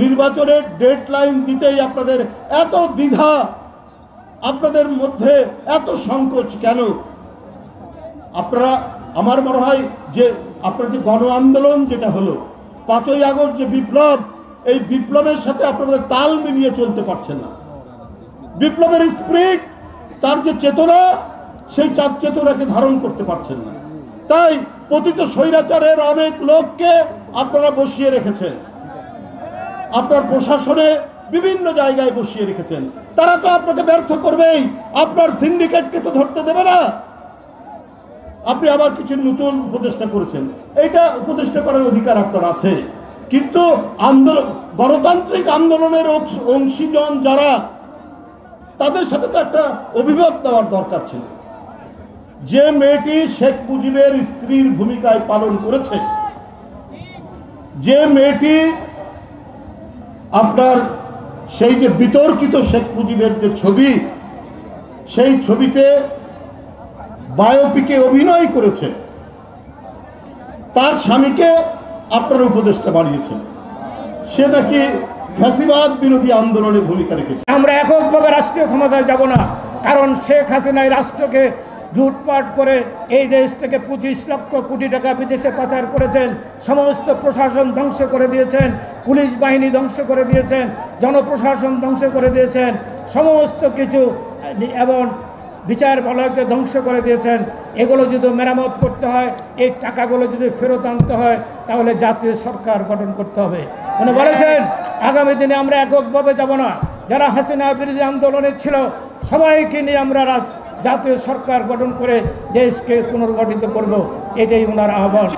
নির্বাচনের ডেডলাইন দিতেই আপনাদের এত দ্বিধা, আপনাদের মধ্যে এত সংকোচ কেন? আপনারা, আমার মনে হয় যে আপনার যে গণ আন্দোলন যেটা হলো 5ই আগস্ট যে বিপ্লব, এই বিপ্লবের সাথে আপনাদের তাল মিলিয়ে চলতে পারছেন না। বিপ্লবের স্পিরিট, তার যে চেতনা, সেই চেতনাকে ধারণ করতে পারছেন না। তাই পতিত স্বৈরাচারের অনেক লোককে আপনারা বসিয়ে রেখেছেন, আপনার প্রশাসনে বিভিন্ন জায়গায় বসিয়ে রেখেছেন। তারা তো আপনাকে ব্যর্থ করবেই, আপনার সিন্ডিকেটকে তো ধরতে দেবে না। আপনি আবার কিছু নতুন উপদেষ্টা করেছেন, এইটা উপদেষ্টা করার অধিকার আপনার আছে, কিন্তু আন্দোলন, গণতান্ত্রিক আন্দোলনের অংশীজন যারা, তাদের সাথে তো একটা অভিমত দেওয়ার দরকার ছিল। যে মেয়েটি শেখ মুজিবের স্ত্রীর ভূমিকায় পালন করেছে, যে মেয়েটি আপনার সেই যে বিতর্কিত শেখ মুজিবের যে ছবি, সেই ছবিতে বায়োপিকে অভিনয় করেছে, তার স্বামীকে আপনার উপদেষ্টা বানিয়েছেন। সে নাকি ফ্যাসিবাদ বিরোধী আন্দোলনে ভূমিকা রেখেছে। আমরা এককভাবে রাষ্ট্রীয় ক্ষমতায় যাব না, কারণ শেখ হাসিনা এই রাষ্ট্রকে লুটপাট করে এই দেশ থেকে 25 লক্ষ কোটি টাকা বিদেশে পাচার করেছেন, সমস্ত প্রশাসন ধ্বংস করে দিয়েছেন, পুলিশ বাহিনী ধ্বংস করে দিয়েছেন, জনপ্রশাসন ধ্বংস করে দিয়েছেন, সমস্ত কিছু, এবং বিচার বলয়কে ধ্বংস করে দিয়েছেন। এগুলো যদি মেরামত করতে হয়, এই টাকাগুলো যদি ফেরত আনতে হয়, তাহলে জাতীয় সরকার গঠন করতে হবে। উনি বলেছেন আগামী দিনে আমরা এককভাবে যাব না, যারা হাসিনা বিরোধী আন্দোলনে ছিল সবাইকে নিয়ে আমরা জাতীয় সরকার গঠন করে দেশকে পুনর্গঠিত করব, এটাই ওনার আহ্বান।